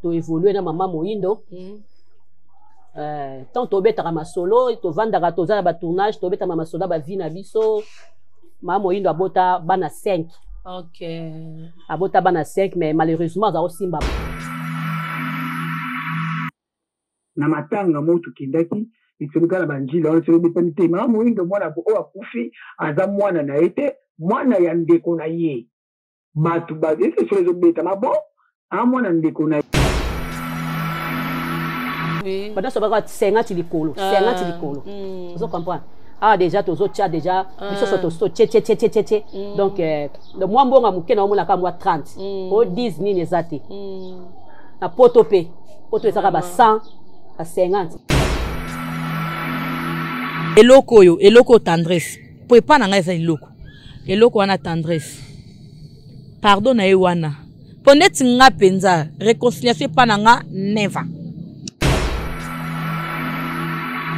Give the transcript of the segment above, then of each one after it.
to évoluer na Maman Moyindo. Tant to beta ma solo, to vandaka to za ba tournage, to beta ma solo ba vie na biso. Maman Moyindo abota bana 5. OK. Abota bana 5 mais malheureusement za osimba. Na matanga moto kindaki ituluka na banjila on se bepente Maman Moyindo mwana ko akufi aza mwana na ete mwana ya ndeko na ye. Batu ba ese so beta mabo mwana ndeko na oui. Maintenant, ça va être 50 likolo. 50 likolo. Vous comprenez? Ah, déjà, tu as déjà. Donc, le moins bon, on a 30. Au 10 ni les athées. Na potopé. Poto, ça va 100 à 50. Eloko tendresse. Pouvez pas n'engager eloko. Eloko wana tendresse. Pardon na ewana. Ponete nga penza. Réconciliation pas nanga never.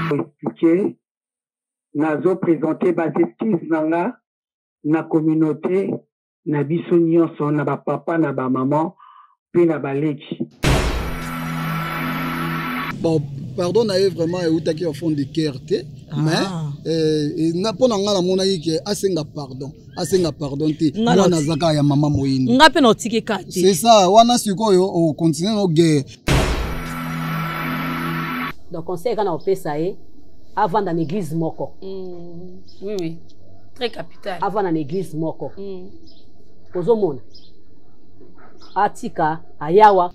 Expliquer, nazo présenter bas esquisse nanga na communauté na biso nyonso na ba papa na ba maman pe na ba leki. Bon, pardon na vraiment et outaki au fond de cœur mais na pona nga na mona yike asenga pardon te wana zaka ya Maman Moyindo nga pe na otiki kati c'est ça wana sikoyo o continuer no guerre. Donc, conseil quand on fait ça, avant dans l'église moko. Oui. Très capital. Avant dans l'église moko. Ozomona. Atika, ayawa.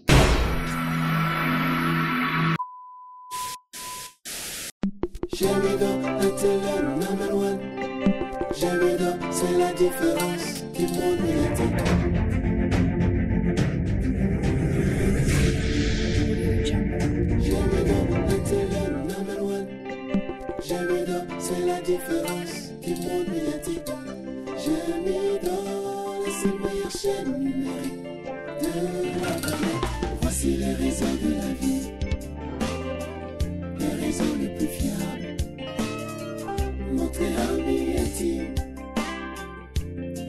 Jamido, la télé number 1. Jamido, c'est la différence du monde médiatique. Jamido, c'est la différence du monde médiatique. Jamido, c'est la meilleure chaîne numérique de la planète. Voici les réseaux de la vie, les réseaux les plus fiables. Montrez amis intime,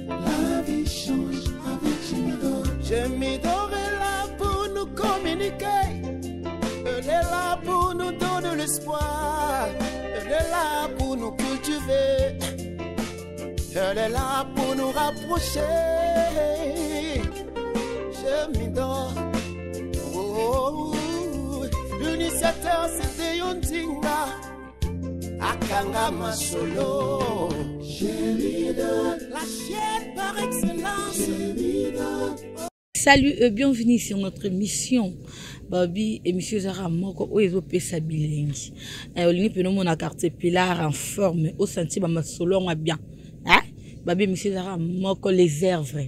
la vie change avec Jamido. Jamido est là pour nous communiquer, elle est là pour nous donner l'espoir. Elle est là pour nous cultiver. Elle est là pour nous rapprocher. Jamido. L'initiateur c'était Yondinga Akanga Masolo. Jamido. La chaîne par excellence. Jamido. Salut et bienvenue sur notre mission. Babi et monsieur Zara Moko oyezo pesa bilengi. Olingi peno mona carte pilar en forme au senti ba masolo nga bien. Hein? Babi monsieur Zara Moko les œuvres.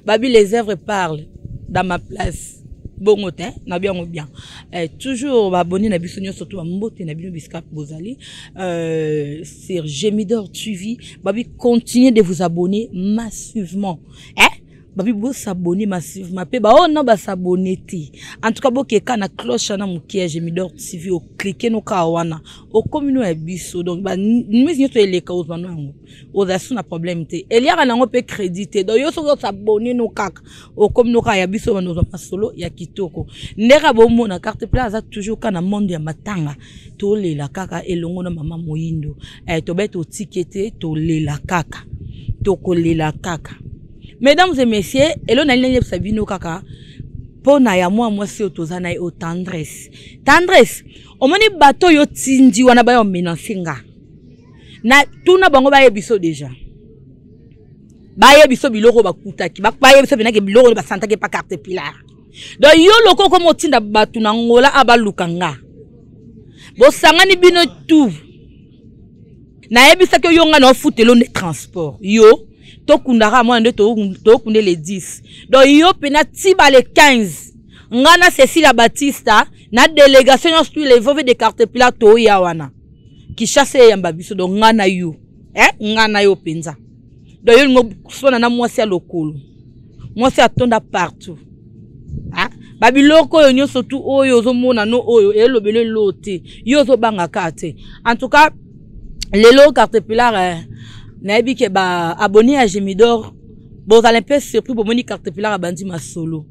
Babi les œuvres parlent dans ma place. Bon motin, na bien ou bien. Toujours abonné na bisonyo surtout à mbote na bino biskap bozali. Sur Jamido TV. Babi continuez de vous abonner massivement. Hein? Babi bo s'abonner massivement pe ba on ba s'abonner ti en tout cas bo ke kana cloche na mukie Jamido TV o cliquer no kawana o communo e biso donc ba nimizi nyoto eleka ozwana ngo ozasu na problème te eliaka nango pe crédité donc yo so s'abonner no kaka o communo ka ya biso bano zo masolo ya kitoko ndeka bo mona carte plaza toujours kana monde ya matanga to lela kaka elongo na Maman Moyindo to beto tikete to lela kaka to kolela kaka. Mesdames et messieurs, elon na ligne sabino kaka pona ya moi si otozana o tendresse. Tendresse, o moni bato yo tindi wana ba yo menansinga. Na tuna bango ba yebiso déjà. Ba yebiso biloko bakutaki, ba yebiso benake biloko ba santaki pa carte pilar. Donc yo loko ko motinda batu na ngola abalukanga. Bo sangani bino tout. Na yebisa ke yo nga na futelo ne transport. Yo Tokundara moi de tokunde les 10. Donc yo pena tiba les 15. Ngana Cécilia Batista na délégation sur les veuves de carte plateau yawana. Qui chasse yamba biso donc ngana yo. Ngana yo penza. Donc yo ngo sona na mwasi ya lokolo. Mwasi atonda partout. Babiloko yo nyo surtout oyo zo mona no oyo elobele lote. Yo zo banga kate. En tout cas les lots carte pilar Naebi ke ba abonné à Jamido, bon allez pas surpris pour moni carte pilar bandi masolo.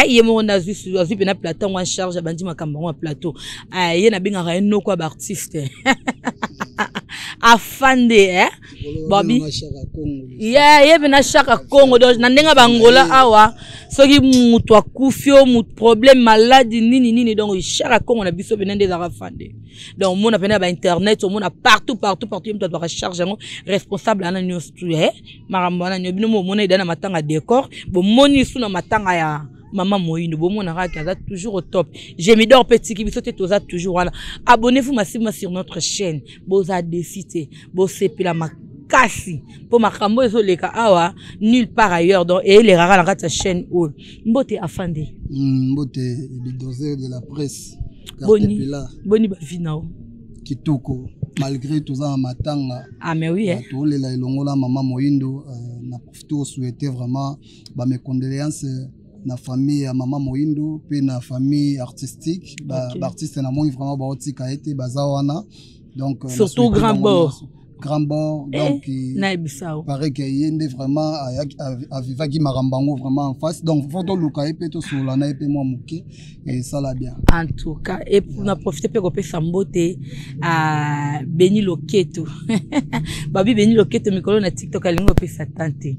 ye mo na azui pena plateau en charge bandi makambo en plateau ye na binga ra no kwa ba artiste afande babi ye bena chaka Congo donc na ndenga bangola awa soki mutu akufio mutu problème maladie nini donc chaka Congo na biso bena des afande donc mon apena ba internet on a partout mutu doit recharger responsable ana news tu makambo na nyobino mo mona idana matanga décor bo moni sous na matanga ya Maman Moïno, bon mon toujours au top. Je me dors petit qui vous toujours voilà. Abonnez-vous massivement sur notre chaîne. Boza décité, bosé pila makasi. Pour ma kambo ezoleka awa nulle part ailleurs donc et les rares dans ta chaîne où mbote afande. Mbote bidozer de la presse. Boni ba vinao. Kitoko malgré tout ça matanga. Ah mais oui hein. Tout les la ilongola Maman Moïno na profité souhaiter vraiment mes condoléances na famille ya Maman Moïndo puis na famille artistique artiste na moi vraiment ba otika été bazawana donc surtout Grand Bord donc pareil que yende vraiment a vivaki marambango vraiment en face donc photo luka et to sur la na et moi muke et ça la bien en tout cas et pour profiter pour kopesa sambote à Beni Loketo babi Beni Loketo mikolo na TikTok alingo pesa tante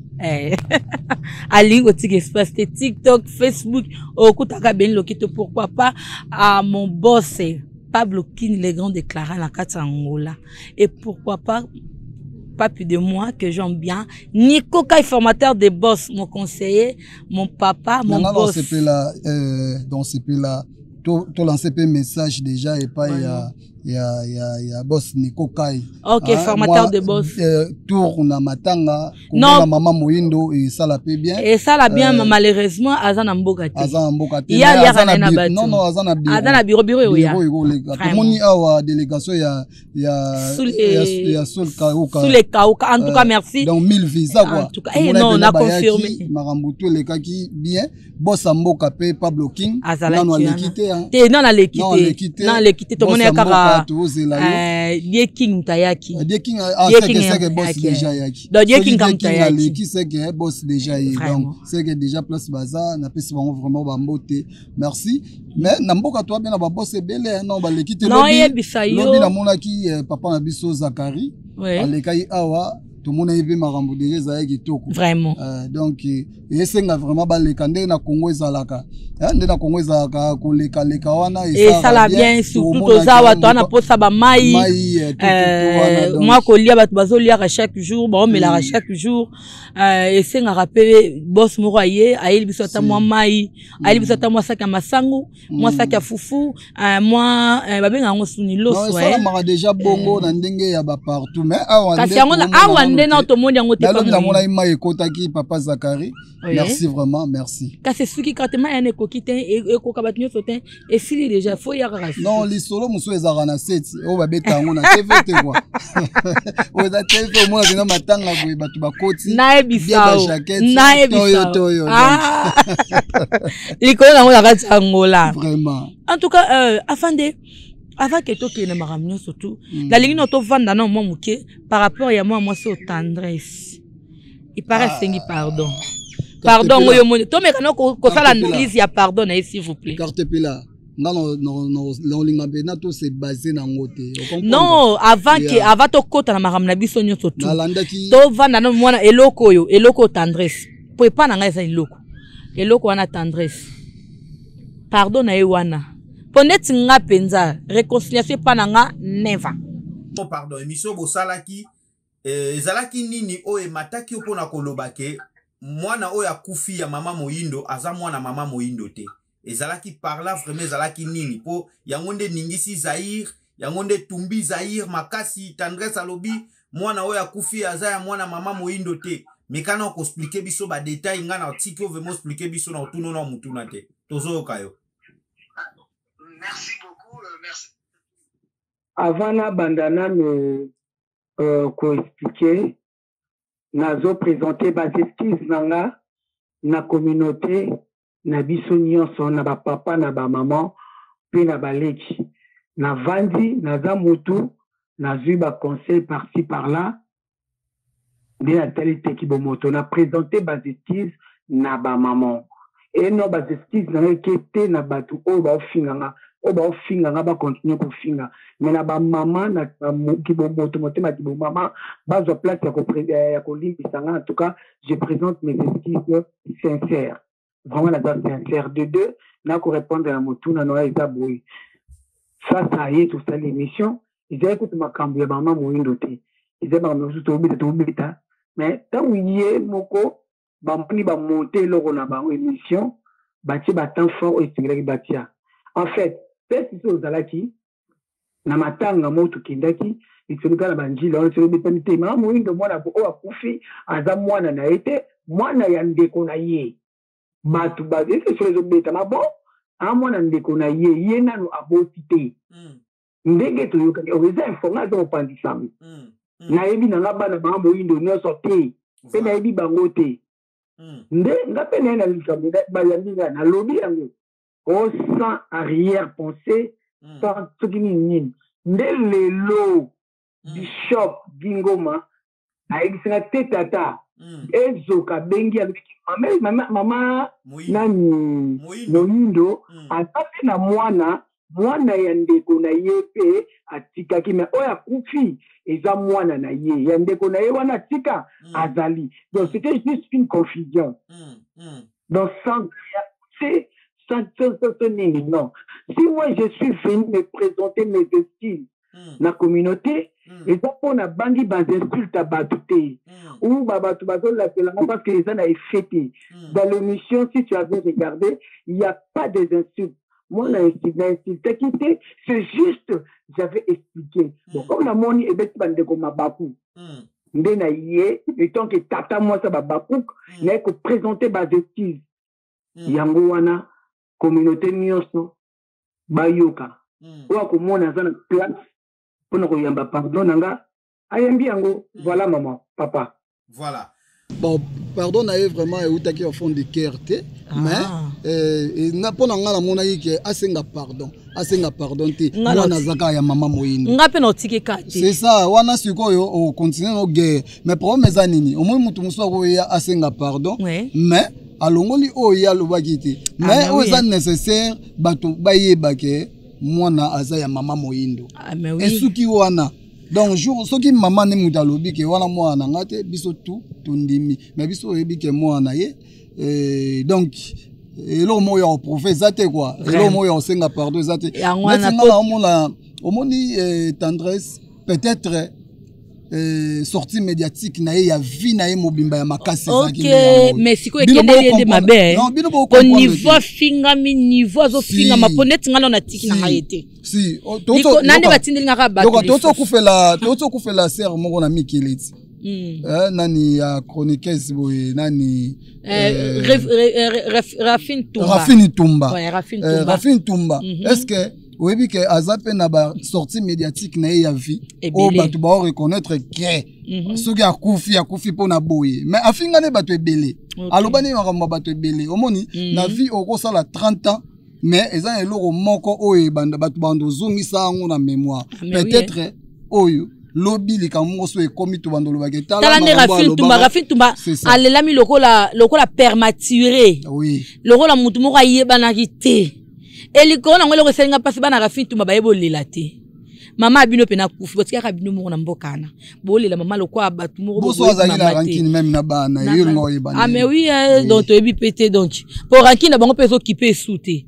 alingo espace TikTok Facebook okutaka Beni Loketo pourquoi pas à mon boss Pablo King, les grands déclarants la carte Angola. Et pourquoi pas plus de moi que j'aime bien. Nico Kai, formateur des boss, mon conseiller, mon papa, mon boss. Dans ce pays-là, tout lancé un message déjà et pas il y a boss Nico Kai. Ok, formateur de boss. Tour na matanga, non Maman Moïndo et ça la paie bien. Et ça la bien malheureusement Azana Mbokate. Azana Mbokate. Il y a Azana Batu. Non Azana bureau. Azana bureau ya. Moni awa délégation ya sous les Kauka. En tout cas merci. Donc 1000 visas quoi. En tout cas non on a confirmé. Marambuto le kaki bien. Boss Mboka pe Pablo King. Non l'équité hein. Non l'équité tout le monde est kara Die King Tayaki. Die King c'est que boss déjà yaki. Donc Die King comme Tayaki. Qui c'est que boss déjà y. Donc c'est que déjà place baza na pesi bango vraiment ba mbote. Merci. Mais na mboka toi bien na ba boss belé non ba l'équité lobi na mona ki papa na biso Zakari. Alekai awa tout le monde a vu Marambo déjà ça qui toko vraiment donc et c'est vraiment baleka ndé na Congo ezalaka ndé na Congo ezalaka ko leka wana et ça la bien surtout tozawa to na posa ba mai moi ko lia bato bazolia chaque jour ba omela chaque jour et c'est nga rappelé boss moroyer aïli biso ta moi mai aïli biso ta moi saka masangu moi saka fufu moi ba benga ngo suni loso ça m'a déjà bongo na ndenge ya ba partout mais ndena to monde yango te pas na mona ima ekotaki papa Zakari merci vraiment merci kasi suki katema ya nekoki te ekoka bato nyonso te esili déjà faut ya rasi non lisolo muso ezaka na set o babeta yango na TV te quoi o za TV mo na matanga boye bato bakoti na ebisao likolo nango na kati Angola vraiment en tout cas afande avant que toi qui ne m'ramène surtout la ligne auto vendre non moi mouké par rapport à moi c'est au tendresse il paraît sengi pardon oyo mo to me kana ko sala analyse ya pardon s'il vous plaît carte pila non linga bena to c'est basé na ngote non avant to kota na maramna biso nyonso tout to vanda no mwana eloko tendresse po pa na ngai za eloko wana tendresse pardon na ewana Poneti nga penza réconciliation pananga never. Pardon, émission bosalaki ezalaki nini o emataki opona kolobake mwana o ya kufi ya Maman Moïndo aza mwana Maman Moïndo te. Ezalaki par là vraiment ezalaki nini po yangonde ningisi Zaïr, yangonde tumbi Zaïr makasi tendresse alobi mwana o ya kufi aza ya mwana Maman Moïndo te. Mais kana ko expliquer biso ba détail nga na tiki o vraiment expliquer biso na otuno na mutuna te. Tozo kayo. Merci beaucoup, merci. Avant na bandana me expliquer, nazo présenter bas esquisse nanga na communauté na biso nyonso na ba papa na ba maman pe na baleki na vandi na za mutu na zui ba conseil par-ci par-là de la talité qui bomoto na présenter bas esquisse na ba maman et non ba justice na kete na batu o ba finganga o ba finganga ba continuer ko finga mais na ba mama na ki bo moto motema ki bo mama ba zo place ya ko limbisanga. En tout cas je présente mes excuses sincères, vraiment la date sincère. De deux na ko répondre à motuna no ya boy ça y est tout ça l'émission ils écoutent ma cambi maman moyindo te ils ba no tout bita mais tant yé moko ba moni ba monter loko na ba émission ba ti ba temps fort et tingaki batia. En fait peut-être que aux alaki na matanga moto kindaki itunika na banjila on se bipemite maman moyindo mwana ko akufi aza mwana na ete mwana ya ndeko na ye batu ba ese sur les beta ma bon a mwana ndeko na ye nanu aboti te ndenge to yoka oza information opandisami na yebi na ngaba na maman moyindo nyoso te pe na yebi bango te nde ngape na likambo ba yandinga na lobi yango au sans arrière-pensée sans tukini nde lelo bishop Gingoma aegisina tetata ezoka bengi mama nani moyindo atape na mwana ya ndeko na ye pe atikaki me oya kufi eza mwana na ye ya ndeko na ye wana atika azali. Donc c'était juste une confusion donc sans non. Si moi je suis venu me présenter mes excuses na communauté et ça pour na bangi bas insulte à batouté ou babatu bazo la parce que les gens avaient fêté dans l'émission. Si tu avais regardé, il n'y a pas des insultes. Moi la insulte quitté, c'est juste j'avais expliqué. Donc comme la moni et bête bande comme baku ndena yé et tant que tata moi ça baku n'a que présenter bas excuses yango wana communauté nyonso bayoka wa ko mona za na place pour nous yamba pardon nanga ayembi yango. Voilà maman papa voilà bon pardon na vraiment et utaki au fond de cœur mais na pona ngala mona yike asenga pardon te wana zaka ya mama moyindo ngape na otike kati c'est ça wana sikoyo o continuer no guerre mais problème za nini au moins mutu muso ko ya asenga pardon mais alongoli oya lobaki te mais oza nécessaire bato bayebake mwana aza ya mama moyindo esuki wana donc jour soki mama ne muta lobike wana mwana ngate biso tu tondimi mais biso yebike mwana ye donc elo moya o professeur te quoi elo moya o senga pardon zate mais ngala omoni tendresse peut-être sortie médiatique na ya vie na mobimba ya makasi OK mais siko ekende yende mabe au niveau fingami niveau zo finga maponeti ngalo na tiki na ngayete si toto nande batindeli ngaka ba donc toto kufela ser moko na Mikeleti nani ya chroniqueuse boy nani Rafine Tumba est-ce que oui que azape na ba sortie médiatique na ya vie o batu ba reconnaître que soki akufi pona boye mais afinga ne batu ebele alobani makambo batu ebele omoni na vie okosala 30 ans mais eza eloko moko oyo banda batu bando zongisa ngo na mémoire peut-être oyo lobi likambo so ekomi to bando lobake tala ne Rafine Tumba alelami lokola permaturé oui lokola mutu moko ayebana kite elikona ngolo ko senga pasi bana Rafine Tumba bayebo lelate mama abino pena kufi botika ka bino moko na mbokana bolela mama lokwa batu moko boso azali na rankine même na bana yiro ngoyi bana mais oui donc to ebi pété donc pour rankine bango peso kipe souté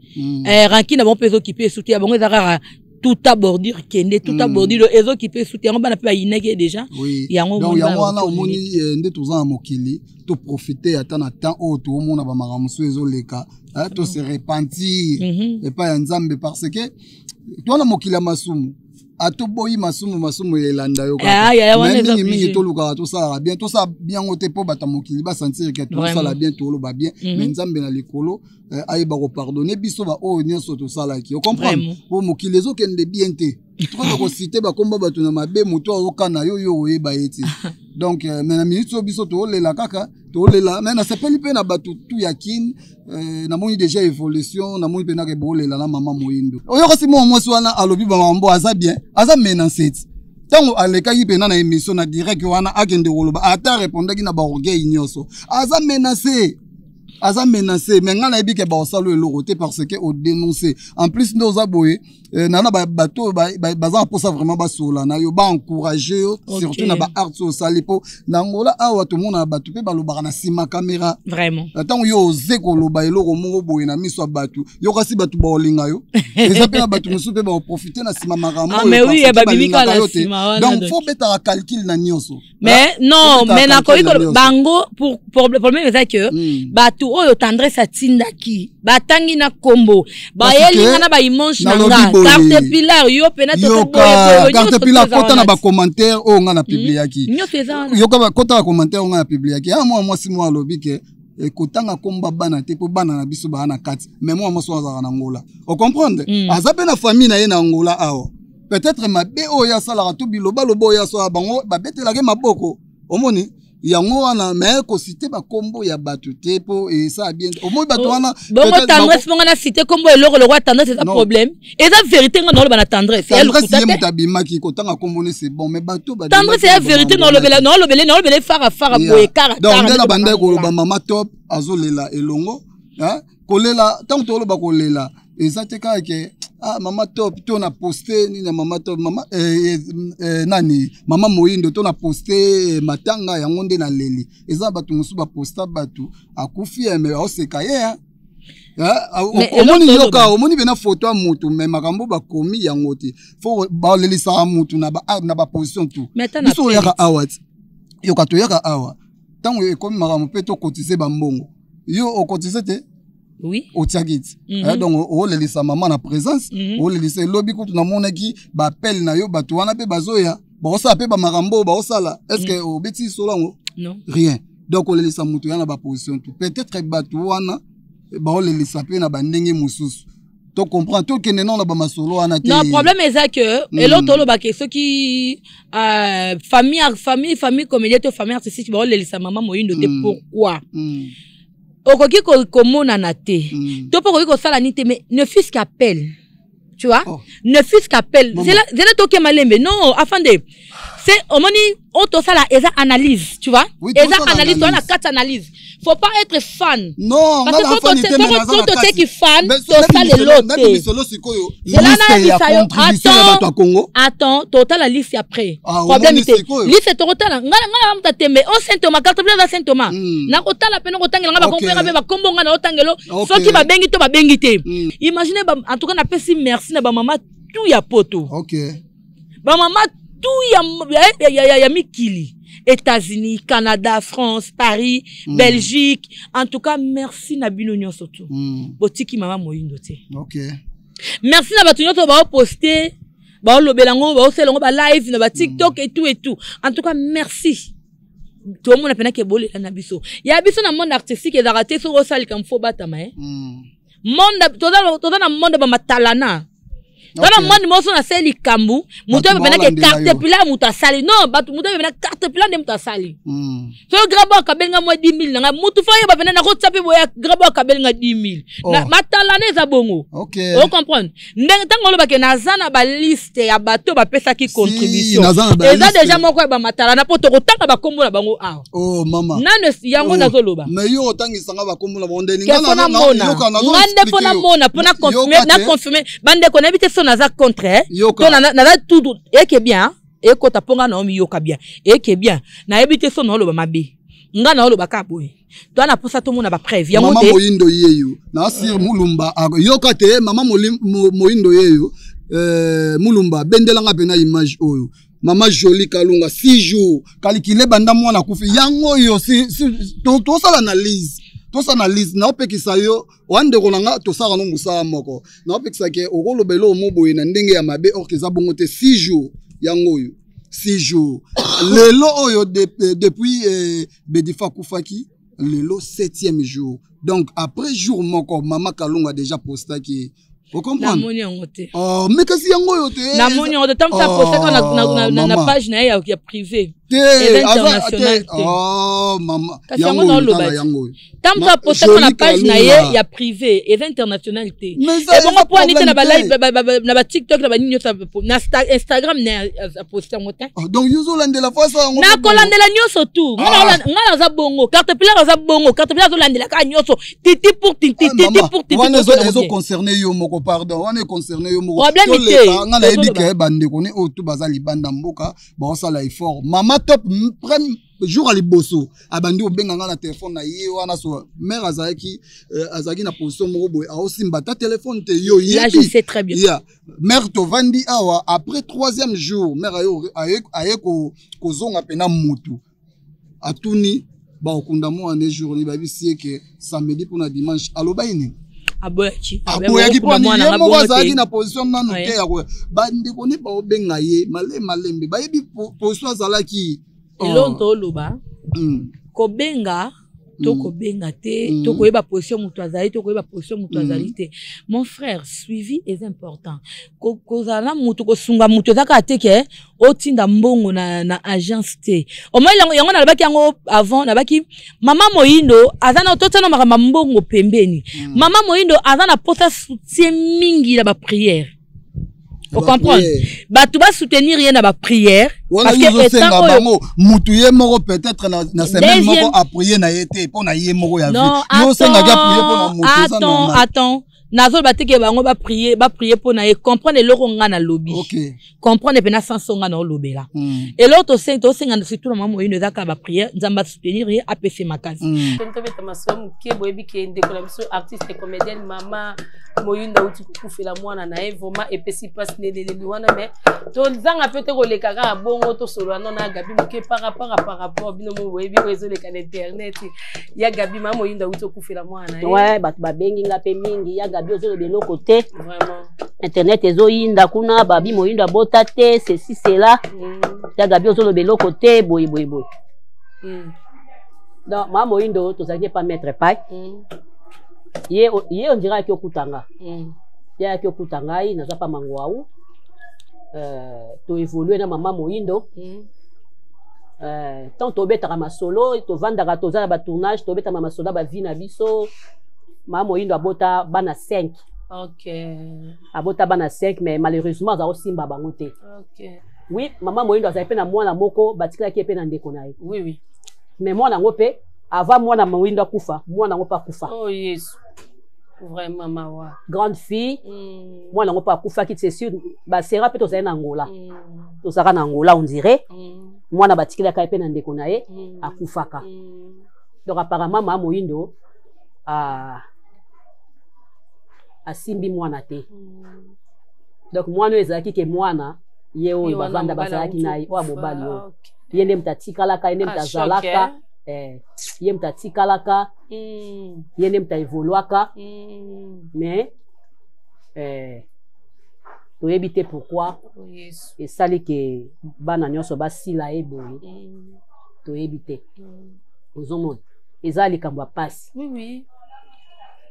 rankine bango peso kipe souté bango ezaka tout à bordure kende tout à bordure ezo kipe souté yango bana pe ineke déjà yango donc yango wana omoni nde toza mokili to profiter ata na temps o to mona ba maramuso ezo leka to se repentir et pas nzambe parce que toi na mokili masumu atoboyi masumu elanda yo ka mingi to luka to ça bien ote po bata mokili ba sentir que tout ça la bien to lo ba bien mais nzambe na likolo ayeba ko pardonner biso ba o nyonso to sala ki o comprendre po mokili ezo kende bien te trop ko citer ba komba batu na mabe muto okana yo oyeba eti donc mais na minute so biso to lela kaka to lela mais na sepeli pe na batu tu yakine na moni déjà évolution na moni pe na ke bolela na mama moyindo oyo ko simo mo swana alobi ba mambo aza bien aza menacé tango aleka yi pe na émission na direct wana akende koloba ata répondaki na ba orgueil nyoso aza menacé aza menacé mais ngana ebi ke ba osalo eloko te parce que au dénoncer en plus ndo za boye nana bato baza posa vraiment basola na yo ba encourager surtout na ba art au salipo na ngola awa to mona bato pe balobaka na sima caméra vraiment tant yo oze ko loba eloko moko boye na miso bato yo kasi bato ba olinga yo eza pe bato musu pe ba profiter na sima makambo mais oui ba bimika la sima donc faut beta calcul na nyonso mais non mais na ko bango pour le problème c'est que bato oyo tendresse atindaki batangi na kombo ba yelinga na ba image na carte pilar yo pena to carte pilar kota na ba commentaire o nga na publiaki yo ka kota na commentaire o nga na publiaki moi si moi lobi ke kotanga komba bana te po bana na biso ba na kati mais moi so azaka na ngola o comprendre azape na famille na ye na ngola awa peut-être mabe o ya sala to biloba lobo ya so bango ba betelake maboko omoni yango wana mais ko cité ba kombo ya batu te po et ça bien au moins batu wana bongo tendresse bongo na cité kombo eloko le roi tendresse c'est un problème et ça vérité ngana ba na tendresse elle kuta mutabima ki ko tanga kombo ne c'est bon mais batu ba tendresse c'est vérité non le bele fara boye kara donc ndela banda ko ba mama top azolela elongo hein kolela tant to lo ba kolela et ça te ka ke mama top to na posté ni na mama top mama nani mama moyindo to na posté matanga ya ngonde na leli eza batu musu ba posta batu akufi mais oseka ye omoni bena photo ya mutu mais makambo bakomi yango te faut ba lelisa mutu na ba position tout biso yaka awat yo ka to yaka awa tango ekomi makambo pe to cotiser ba mbongo yo o cotiser te oui au tiagit donc o lelisa maman na présence o lelisa lobby ko na monaki ba appel na yo batu wana pe bazoya ba osa pe ba makambo ba osala est-ce que o beti solango non rien donc o lelisa mutu yana ba position tout peut-être batu wana ba o lelisa pe na ba ndenge mususu to comprends to que non na ba masolo wana te non problème est ça que et l'autre lo ba que ceux qui famille comédien to famille artistique ba o lelisa maman moyindo te pourquoi okoki komona na te to po koki kosala ni te mais ne fût-ce qu'appel tu vois ne fût-ce qu'appel c'est là to ke malembe non afin de c'est omoni auto sala eza analyse tu vois eza analyse to na carte analyse faut pas être fan non parce que quand tu es qui fan to sala l'autre attends total la liste après problème liste total ngala mta mais on Saint Thomas carte blanche Saint Thomas na kotala pe no kotangela ngaba comprendre ba kombo ngana otangelo soki ba bengi to ba bengi te imaginez en tout cas na pesi merci na ba mama tout ya poto ba mama tout ya mikili États-Unis, Canada, France, Paris, Belgique. En tout cas, merci na bino nyonso surtout. Botiki mama moyindo te. OK. Merci na batu nyonso ba poster, ba lobelango, ba selongo ba live na ba TikTok et tout. En tout cas, merci. Tout le monde a pena ke bolé na biso. Ya biso na monde artistique et raté so rosali comme fo batama Monde toda na monde ba matalana. Dans le monde, moi, on a fait les cambous. Mouton, il y a des cartes pilaires, mouton sali. Non, mouton, il y a des cartes pilaires, mouton sali. So, grabo, kabelga, moi, 10 000. Mouton, il y a des cartes pilaires, grabo, kabelga, 10 000. Matalane, ça bongo. Ok. Vous comprenez? N'entendez pas que Nazana, ba liste, ya bateau, ba pesa qui contribution. Et ça, déjà, moi, quoi, ba matalana, pour te retanga, ba kombo, la bango, ah. Oh, maman. Nan, yango, nazoloba. Mais yo, autant qu'il s'en va, kombo, la bande, ngana confirmer, bande, qu'on habite naza contre naza tout et que bien et ko taponga na omi yoka bien et que bien na ebite so na lo mabe nga na lo bakaboy to na posa to mona ba preuve ya mama moyindo yeyo na sir mulumba yoka te mama moyindo yeyo mulumba bendela nga pena image oyo mama Jolie Kalunga 6 jours calculer banda mwana kufi yango yo to sala analyse to s'analyse na opekisa yo wande konanga to sala no musala moko na opekisa ke okolobelo moboye na ndenge ya mabe orkeza bongo te 6 jours yango yo 6 jours lelo oyo depuis Bedifa Kufaki lelo 7e jour donc après jour moko mama Kalunga déjà posta ki vous comprenez oh mais kasi yango yo te na moni on de temps ça posta na page na ya privé international. Oh, maman. Yango. Tant que poster sur la page na ye ya privé, et international te. Et bon pour aller na ba live na ba TikTok na ba nyo na Instagram na poster motin. Donc yuzo landela fois ça. Na ko landela nyoso tout. Ngala za bongo, carte pila za bongo, carte pila zo landela ka nyoso. Titi pour titi pour titi. On est concerné yo moko pardon, on est concerné yo moko. Problème te. Ngala ebi ke bande koni o tout bazali banda mboka, ba ça la effort. Maman top prenne jour à liboso abandi obenga na téléphone na ye wana so mère azaki na position moko boy a aussi mbata téléphone te yo là je sais très bien yeah mère to vandi awa après 3e jour mère aye ko zonga pena mutu atuni ba okunda mo ane journée ba bisie que samedi pour na dimanche aloba ini aboyaki pour mwana mo azaki na position na no te ya ko bandi ko ne ba obenga ye malembe ba yebi position azalaki elonto loba kobenga to kobenga te to koyeba position mutu azali to koyeba position mutu azali te mon frère suivi est important kozala mutu kosunga mutu zaka te ke otinda mbongo na agence te o moi yango na labaki yango avant na baki mama Moyindo azana totana makamba mbongo pembeni mama Moyindo azana pota soutien mingi na ba prière. Faut comprendre. Bah tu vas soutenir rien à ma prière. Parce que mutuye moko peut-être na semaine moko a prier na yete pour na yé moko ya vie. Non, attends. Nazo bateke bango ba prier pour na comprendre le ronga na lobby. OK. Comprendre pena sans songa na lobby là. Et l'autre c'est to senga surtout maman Moyindo zaka ba prière, nzamba soutenir rien APC makazi. Tobeta masomo ke boyebi ke ndeko na biso artiste comédienne mama Moyindo uti kufela mwana na vraiment epesi passe neleli wana mais to nzanga peut-être koleka ka bongo to solo na Gabi moke par rapport bino mo boyebi réseau le kan internet ya Gabi mama Moyindo uti kufela mwana. Ouais, bat ba bengi ngape mingi ya Gabi ozo de l'autre côté. Vraiment. Internet ezo yinda kuna babi Moyindo abota te ceci cela. Ya Gabi ozo de l'autre côté boy. Donc mama Moyindo to zaki pas mettre paille. Ye on dirait que okutanga. Ya ki okutanga i naza pa mangwau. To évoluer na mama Moyindo. Tant to betaka masolo to vandaka to za ba tournage to betaka masolo ba vie na biso. Mama Moyindo abota bana 5. OK. Abota bana 5 mais malheureusement za osimba bango te. OK. Oui, mama Moyindo azali pe na mwana moko batikala ki pe na ndeko na ye. Oui. Mais mwana ngo pe avant mwana Moyindo akufa, mwana ngo pa kufa. Oh yes. Vraiment mawa. Grande fille. Mwana ngo pa kufa ki c'est sûr ba sera pe to za na Angola. To saka na Angola on dirait. Mwana batikala ka pe na ndeko na ye akufaka. Donc apparemment mama Moyindo asimbi mwana te. Donc mwana ezalaki ke mwana ye oyo bavanda bazalaki na ye oyo mobali oyo ye nde mutatikalaka ye nde mutazalaka ye mutatikalaka ye nde mutaevoluaka mais toyebi te pourquoi esali ke bana nyonso basila ye boye toyebi te ozomona eza likambo ya pasi. Oui.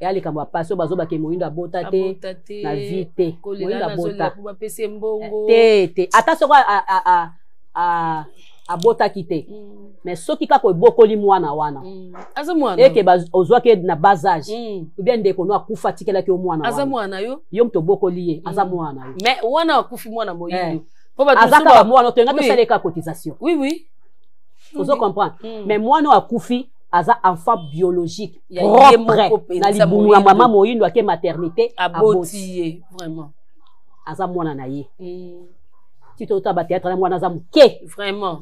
Ya likambo ya pasi oyo bazobake Moyindo abota te na vie te. Moyindo abota te ata soko abotaki te mais soki kaka ebokoli mwana wana eke ozwaki na bas âge ou bien ndeko no akufa tikelaki yo mwana wana aza mwana yo moto obokoli ye aza mwana yo mais wana akufi mwana Moyindo aza kaka mwana to nga tosaleka cotisation. Oui. Ozo comprendre mais mwana akufi aza enfant biologique propre na libumu ya mama Moyindo ake maternité aboti vraiment aza mwana na ye tito otaba théâtre na mwana aza muke vraiment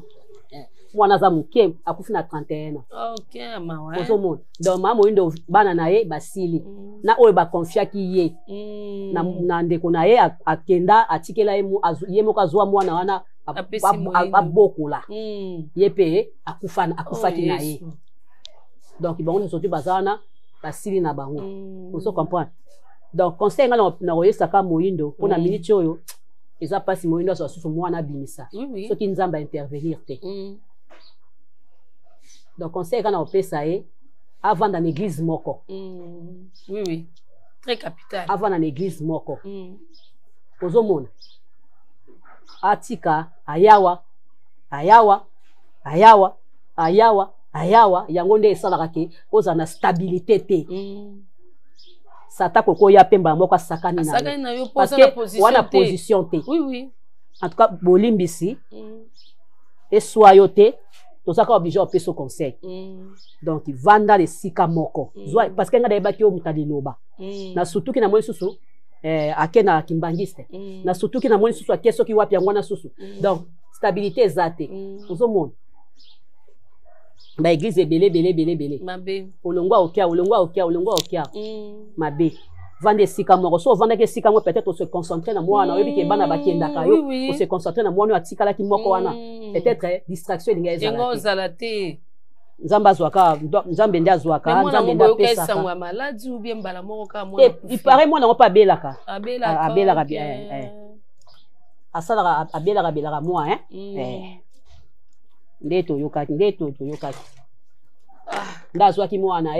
mwana aza muke akufi na 31 ans. OK mawa ozo mona donc mama Moyindo bana na ye basili na oyo ba confiaki ye na ndeko na ye akenda atikela ye moko azwa mwana wana abokola ye pe akufaki na ye. Donc bango ne sorti bazana basili na bango. Vous comprenez? Donc conseil ngala na oyesaka Moyindo pour na minute oyo eza pasi Moyindo so susu mwana bimisa. Ce qui nzamba intervenir te. Donc conseil ngala opesa ye avant dans l'église moko. Oui. Très capital. Avant dans l'église moko. Ozomona. Atika ayawa ayawa yango nde esalaka ke oza na stabilité te sata koko ya pemba moko asakani na yo parce que wana position te en tout cas bolimbisi eswa yo te tozaka obligé opesa conseil donc vanda le sika moko parce que nga dayebaki yo muta liloba na surtout ki na moni susu ake na kimbangiste na surtout ki na moni susu ake soki wapi yango na susu donc stabilité eza te ozomona ba église belé mabe olongwa okia mabe vande sika moko so vanda ke sika mo peut-être on se concentrer na mwana oyebi ke bana bakendaka yo on se concentrer na mwana atikala ki moko wana peut-être distraction linga ezala te nzamba zwaka nzambe ndia zwaka nzambe ndia pesa sangwa maladi ou bien mbala moko ka mwana il paraît mwana ngo pa belaka abelaka bien asala abelaka moi ndeto yokaki ndazwaki mwana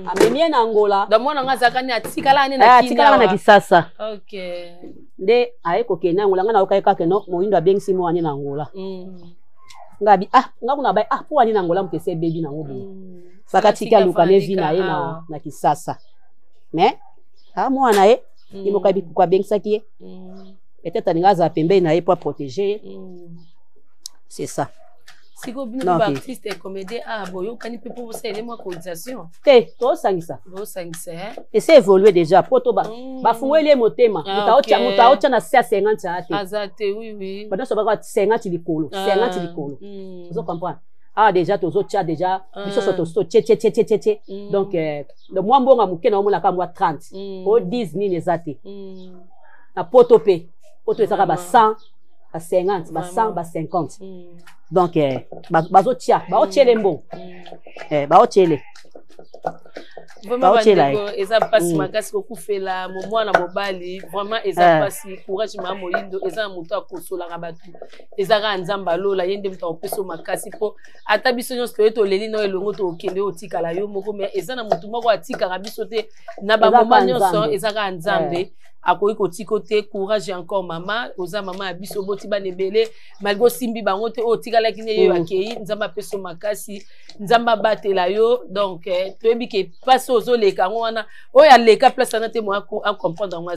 amemie na Angola da mwana ngazaka ni atikala na kisasa nde aye kokende na Angola ngana okayeka ke no moyindo abengisi mwana na Angola ngabi ngakuna bai po ani na Angola mtese baby na ngobo sakatika luka nevi na ye na kisasa mais mwana imokabi kwa bengisa ki peut-être ngaza pembe na ye pour protéger c'est ça. Si vous avez un artiste et comédien, vous avez une cotisation. Et c'est évolué déjà. Pour tout le monde, les motema. Vous na 50 oui. Pendant ce moment, 50 likolo. 50 likolo. Vous comprenez? Déjà, tous autres déjà. Donc, le moins bon à mouké, on a 30. Au 10 ni les athées. Na potopé. Potopé, ça va 100. À 50, à 100, à 50. Donc, bazotia lembo. Baotiele. Vraiment, eza pasi makasi kokufela mwana mobali vraiment eza pasi courage mama moyindo eza muto akosola rabatu eza ka nzamba lola yende muto opeso makasi po ata biso nyonso to leli no elongo to okende otikala yo moko mais eza na mutu moko atika biso te na ba moment nyonso eza ka nzambe akoyi kotiko te courage encore mama oza mama abiso boti banebele malgo simbi bango te otikala kine yo akei nzamba peso makasi nzamba batela yo donc toyebi ke passe aux leka ngwana oya leka place na te mo a comprendre ngwa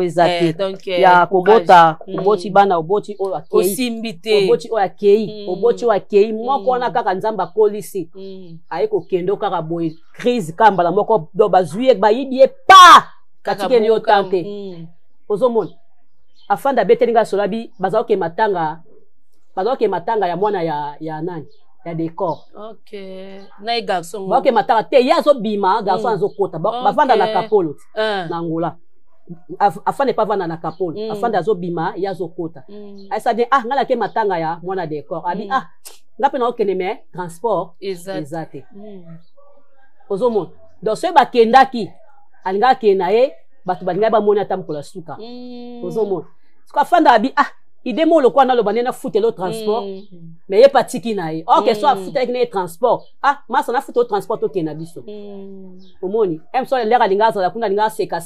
zate donc ya kobota oboti bana oboti o akei osimbi te oboti o akei oboti o akei moko wana kaka nzamba kolisi ayeko kendo kaka boy crise kambala moko do bazuye bayibie pa katike ni otante ozomona afanda betelinga solabi bazaoke matanga ya mwana ya nani ya décor na garçon baoke matanga te yazo bima garçon azokota bavanda na kapolo na Angola afande pa vanda na kapolo afande azobima yazokota aisa bien ngala ke matanga ya mwana décor abi ngape na okene me transport exacte ozomona donc so bakendaki alinga kena batu balinga ba mona tamkola suka ozomona suka fanda abi ide mo lokwa na lo banena futelo transport mais ye patiki na ye ok so afuta avec na transport masa na futo transport to kena biso omoni so lera linga za kuna linga seka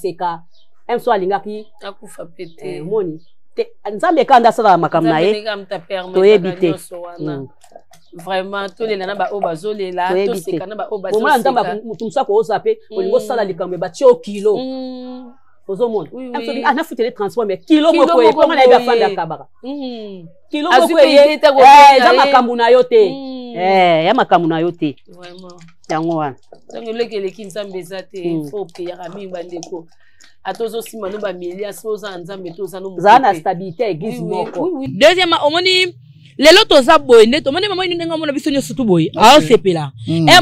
so alinga ki akufa pete omoni te nzambe kanda sala makam na ye to ebite vraiment tous les nana ba obazolela to sekana ba obazolela omona nzamba mutu musako ozape olingo sala likambe ba tio kilo ozomona na futele transport mais kilo moko e ponga na bafanda kabaka kilo moko e za makambu na yo te ya makambu na yo te vraiment yango wana donc lekele kinzambe zate faut que ya rami bandeko atozo sima no ba milia soza nzambe toza no zana stabilité église moko deuxième omoni lelo toza boy nde tomoni mama ini ndenga mona biso nyonso tu boy aosepela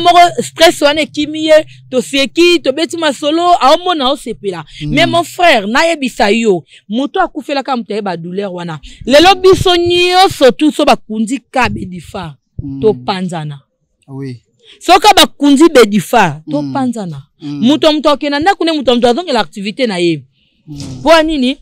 moko stress wana ekimiye toseki tobeti masolo aomona aosepela mais mon frère nayebisa yo moto akufelaka moto ayeba douleur wana lelo biso nyonso tu so bakundi ka bedifa topanzana soka bakundi bedifa topanzana moto akena ndako ne moto azongela activité na ye po nini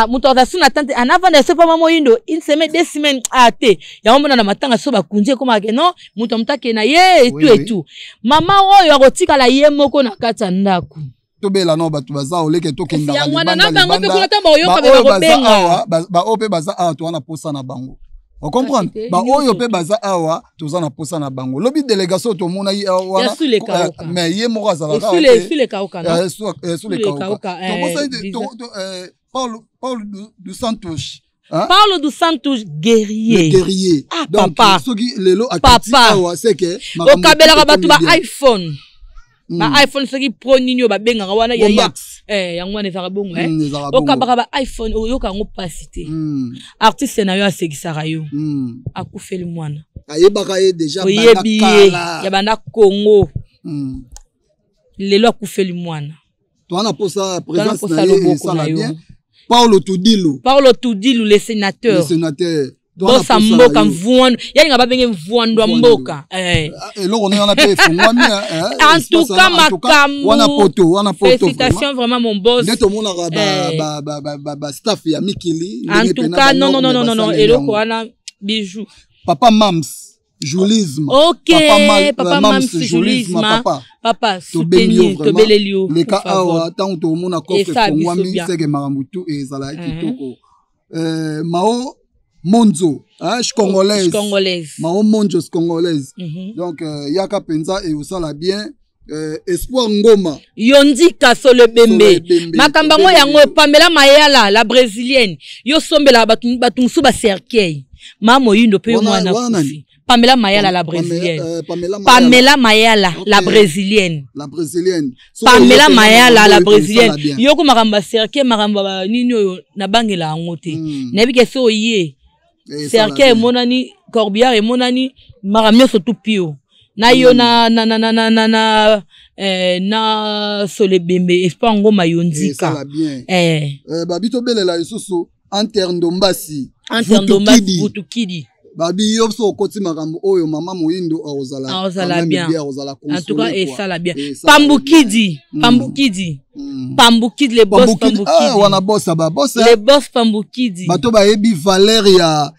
muto azasuna tante anavanda sepa mama moyindo une semaine 2 semaines te ya omona na matanga so bakunje koma ke non muto mutake na ye et tout mama oyo akotika la ye moko na kati ya ndako tobela no batu baza oleke tokenda ya mwana na bango pe kuna tamba oyo ka be babenga ba ope baza to wana posa na bango On comprend? Bah, oyo pe baza awa, tous en a posé na bango. Lobby délégation, tout le monde a eu awa. Sous les kaoka. Mais yé mora ça va. Sous les kaoka, non? Sous les kaoka. Parle de Santos. Parle de Santos guerrier. Le guerrier. Ah, donc, papa. Papa. C'est que. Au Kabela rabatu ba iPhone. Ba iPhone ce qui pronino ba benga wana ya ya. Yango ne zara bongo Au Kabela ba iPhone oyo ka ngo pasité. Artiste na yo asekisaka yo. Akufeli mwana. Ayebaka ye déjà banda ya banda Congo. Lelo akufeli mwana. Toi na posa présence na ye ça la bien. Paulo Tudilo le sénateur. Le sénateur. Bosa mboka mvuando. Yani ngaba benge mvuando mboka. Elo on est en appel fongwami en tout cas makamu. Wana poto. Félicitations vraiment mon boss. Neto mona ba staff ya Mikili. En tout cas non. Elo ko wana bijou. Papa Mams. Joulisme. Ok, papa Mams Joulisme. Papa, soutenir, tobelelio. Les cas awa, tant que mon accord fait fongwami, c'est que Marambutu et Zala Kitoko. Mao Monzo, congolaise. Mao Monzo congolaise. Donc, Yaka Penza et Osala bien. Espoir Ngoma. Yondi Kasole Bembe. Makambango yango Pamela Mayala, la brésilienne. Yo sombela batunsu ba cercueil. Mamo yindo pe mwana kufi. Pamela Mayala, la brésilienne. Pamela Mayala, la brésilienne. La brésilienne. Pamela Mayala, la brésilienne. Yoko maramba cercueil, maramba nino na bangela ngote. Nebi keso ye. Cercueil monani, Corbière et monani, maramio sotu pio. Na yo na Sole Bembe, espoir ngoma yondika. Ça la bien. Babito belela isusu, Anterndombasi. Butukidi. Babi yopso koti makambo oyo mama Moyindo ozala bien. En tout cas et ça la bien. Pambukidi les boss Pambukidi. Ah wana boss ba boss. Les boss Pambukidi. Bato ba ebi valeur ya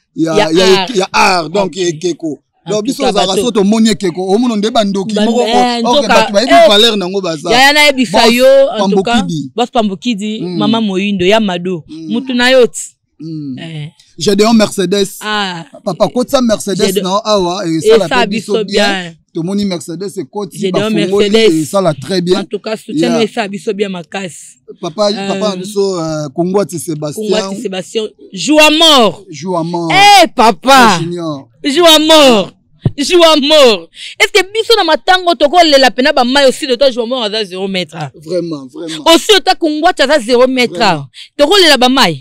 art donc ekeko. Donc biso za rasoto monye keko omuno ndeba ndoki moko ok bato ba ebi valeur nango baza. Ya na ebisa yo en tout cas boss Pambukidi mama Moyindo ya Mado mutu na yoti. J'ai des Mercedes. Papa, quand ça Mercedes, non, et ça la biso bien. Tout le monde Mercedes, c'est quand j'ai des Mercedes. Et ça la très bien. En tout cas, soutien et ça biso bien ma casse. Papa, biso, Congo, Sébastien. Joue à mort. Eh, papa. Joue à mort. Est-ce que biso na matango toko la pena ba mai aussi de toi joue à mort à 0 mètre. Vraiment. Aussi, ta Congo, tu as 0 mètre. Toko la ba mai.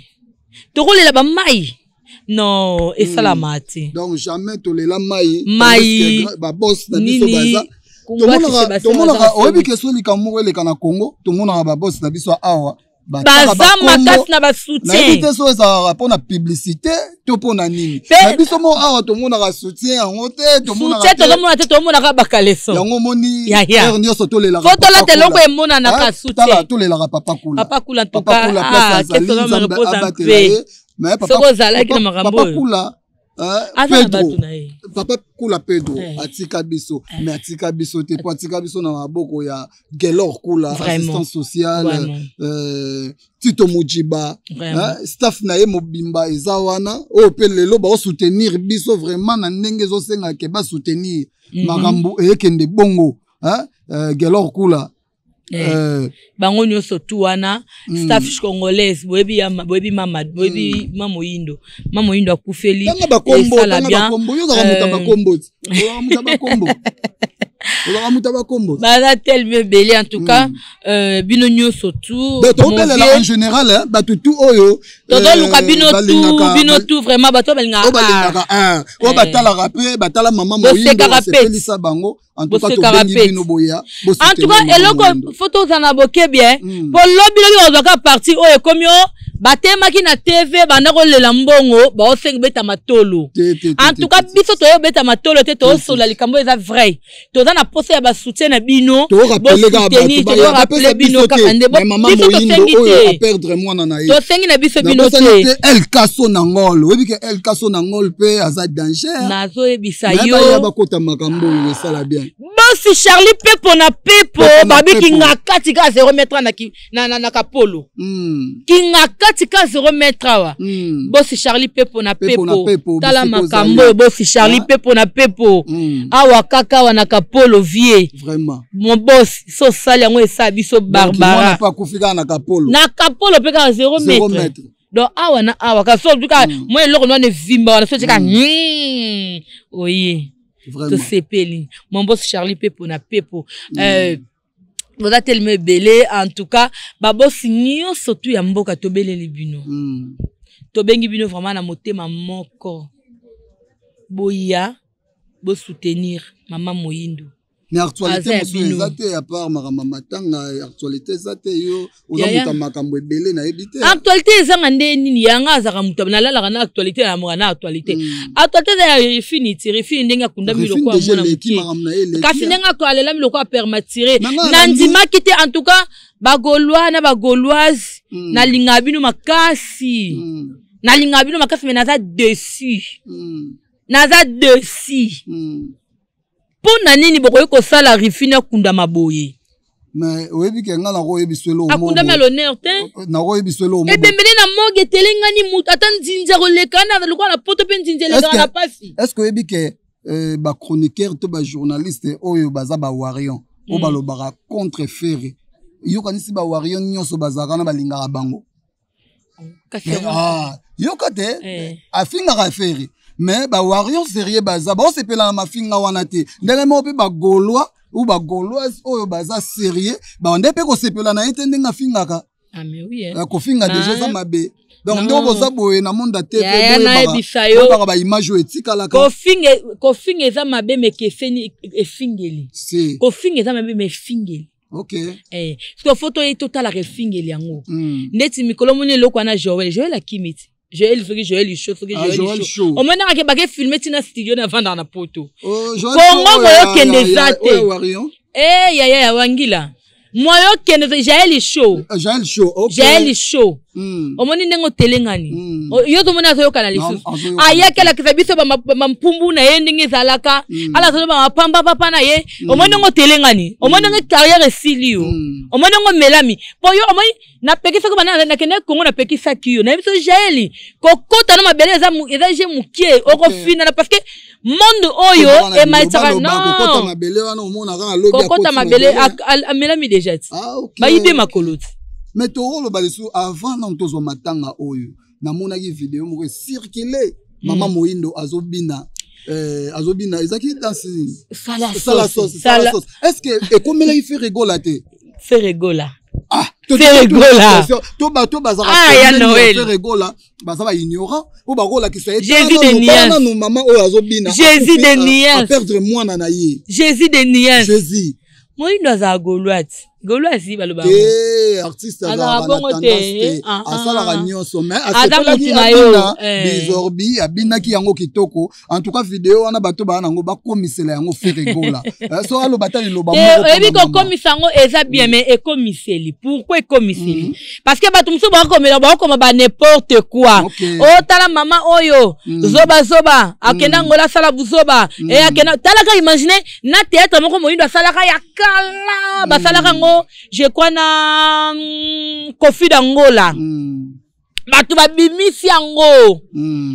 Tokole la ba mai. Non, et ça la mati. Donc jamais tole la mai. Ba boss na biso baza. Tout le monde a obi keso li kamoko le kana Congo. Tout le monde a ba boss na biso awa. Baza makas na ba soutien. Na bité so ça rapport na publicité to pona nini. Na biso mo awa tout le monde a soutien en hôtel tout le monde a. Tout le monde a ba kaleso. Yango moni. Dernier so tole la. Photo la telongo e mona na ka soutien. Tala tole la papa kula. Papa kula en tout cas. Qu'est-ce que me repose en paix. Mais papa kula Papa kula Pedro atika biso mais atika biso te po atika biso na maboko ya Gelor kula assistance sociale Tito Mujiba staff na ye mobimba eza wana o pe lelo ba soutenir biso vraiment na ndenge zo senga ke ba soutenir makambo ekende bongo Gelor kula bango nyoso tu wana staff congolaise boyebi mama Moyindo akufeli sala bien baza tellement belé en tout cas bino nyoso tu en général tout oyo bino tout vraiment bato balinga batala rapé batala mama Moyindo sepelisa bango en tout cas eloko photo zana boke bien pour lobby ozaka parti oyo komi batemaki na TV bandako lela mbongo ba osenga beta matolo en tout cas biso to beta matolo te to sola likambo eza vrai to za na poste ya ba soutien na bino to rappeler bino kakande bo biso to sengi te perdre mwana na ye to sengi na biso bino te El Kaso Nangol webi ke El Kaso Nangol pe aza danger nazo ebisa yo ya bakota makambo le sala bien bosi Charlie Pepo na Pepo babi kinga kati ka 0 metre na kapolo kinga kati ka 0 mètre awa bosi Charlie Pepo na Pepo tala makambo bosi Charlie Pepo na Pepo awa kaka wana kapolo vie vraiment mon boss so sali yango esa biso Barbara pas kufika na kapolo pe ka 0 mètre donc awa na awa ka so duka moi eloko no ne vimba wana so tika oye to sepeli mon boss Charlie Pepo na Pepo vous êtes tellement belé en tout cas babos nyo surtout ya mboka to beleli bino to bengi bino vraiment na motema moko boya bo soutenir maman Moyindo. Mais actualité monsieur ezate à part marama matanga actualité ezate yo ozamuta makambo ebele na ebité actualité ezanga ndeni yanga azaka mutu na lala kana actualité ya mwana actualité actualité ya refini ndenga kunda miloko kwa mwana kasi ndenga ko alela miloko a permatire nandima kite en tout cas bagolwa na bagolwaze na linga bino makasi na linga bino makasi mais naza dessus pona nini bokoyi kosala rifina kunda maboye mais oyebi ke nga na koyebi swelo mo akunda ma l'honneur te na koyebi swelo mo ebembele na moge telengani mutu ata nzinza kolekana lokwa na poto pe nzinza lekana na pasi est-ce que oyebi ke ba chroniqueur to ba journaliste oyo baza ba warion o balobaka contre Ferré yo kanisi ba warion nyonso bazaka na balingaka bango yoka te afingaka Ferré mais ba warion sérieux baza ba sepela na mafinga wana te ndenge mo pe ba golwa ou ba gauloise oyo baza sérieux ba onde pe ko sepela na ete ndenga fingaka mais oui ko finga déjà ça mabe donc ndo boza boye na monde te boye ba ba image etika la ko finga eza mabe me kefeni efingeli ko finga eza mabe me fingeli ok parce que photo est totale la refingeli yango ndeti mikolo moni lokwa na Joël akimiti Joël chaud. Au moins on a filmé dans studio na vendre na poto. Kongo moyo kende zate. Ya wangila. Moyo kende Joël chaud. Joël chaud. Omoni ndengo telengani. Yo to mona zo kana lisu. Aya kala kisabiso ba mpumbu na ye ndenge zalaka. Ala zo ba pamba papa na ye. Omoni ngo telengani. Omoni ngo carrière silio. Omoni ngo melami. Po yo omoni na pekisa ko bana na kene Kongo na pekisa kiyo. Na biso Jaeli. Kokota na mabele eza je mukie oko fina parce que monde oyo e maitaka non. Kokota mabele wana omona ka lobi akoti. Kokota mabele melami déjà. Ba yibe makoloti. Mais toro lo balesu avant na ntozo matanga oyo na mona ki vidéo mo circuler maman Moyindo azobina ezaki danse sala sauce est-ce que ekomela il fait rigola te fait rigola fait rigola to baza ya Noël fait rigola baza ba ignorant ou ba rola ki ça Jésus de Nias na maman oyo azobina Jésus de Nias perdre mwana na ye Jésus de Nias Jésus Moyindo za goloati Goloasi baloba artiste ala tendance asala ranyoso mais asepelaki abina bizorbi abinaki yango kitoko en tout cas vidéo wana bato ba nango bakomisela yango ferigola so alo batali loba mo ebi ko komisango eza bien mais ekomiseli pourquoi ekomiseli parce que bato muso ba komela ba koma ba n'importe quoi o tala mama oyo zoba akenda ngola sala buzoba e akenda tala ka imaginer na théâtre moko Moyindo asala ka ya kala ba sala ka je crois na Kofi d'Angola batu babimisi yango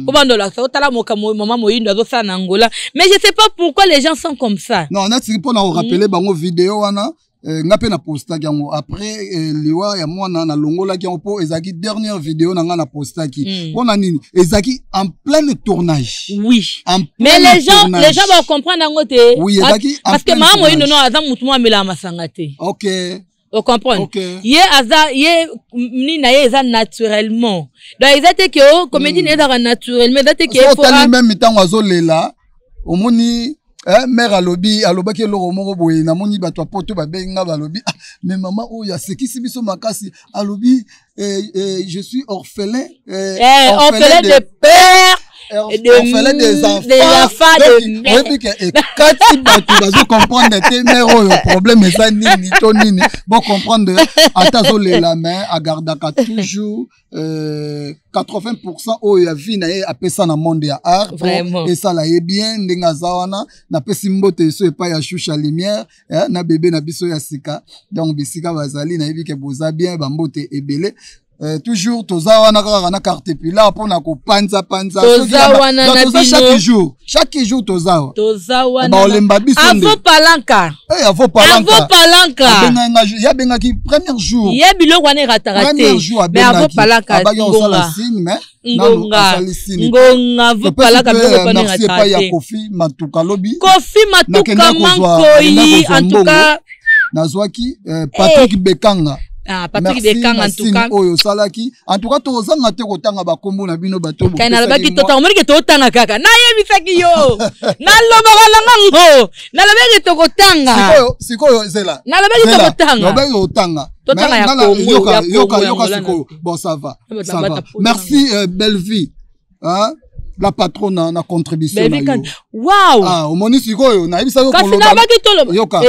kobandola ça otala maman Moyindo azosa na Angola mais je sais pas pourquoi les gens sont comme ça non na tiri pona rappeler bango vidéo wana nga pe na posta yango après liwa ya mwana na longola ki po ezaki dernière vidéo na nga na posta ki pona nini ezaki en plein tournage oui mais les gens vont comprendre yango te oui ezaki parce que maman Moyindo non aza mutu mo amela masanga te OK vous comprenez ye nina ye eza naturellement donc ezate que comédie neza naturellement ezate que faut tali même mitango azolela omoni mère alobaki eloko moko boye namoni bato apoto babenga balobi mais maman oyo asekisi biso makasi alobi je suis orphelin de père orphelin des enfants et kati bato bazo comprendre te mère oyo problème eza nini to nini bon comprendre ata zolela mais agardaka toujours 80% oyo ya vie na ye apesa na monde ya art et ça la ye bien ndenga zawana na pesi mbote so epa ya Choucha Lumière na bébé na biso ya sika donc bisika bazali na yebi ke boza bien ba mbote ebele toujours toza wana kaka na carte pila pona ko panza toza wana na bino chaque jour toza wana ba olemba biso avant palanka ya benga ki premier jour ya biloko wana ratarate mais avant palanka ngonga avant palanka biloko wana ratarate ya Kofi Matuka lobi mankoyi en tout cas nazwaki Patrick Bekanga Patrick Bekanga en tout cas oyo salaki en tout cas tozanga te kotanga bakombo na bino bato bo kana lobaki tota omoni ke totanga kaka na yebisaki yo na lobaka nango na lobaki tokotanga sikoyo zela na lobaki tokotanga lobaki otanga totanga ya Congo yoka sikoyo bon ça va merci belle vie hein la patronne na contribution na yo wow omoni sikoyo na yebisa ko kasi na lobaki tolo yoka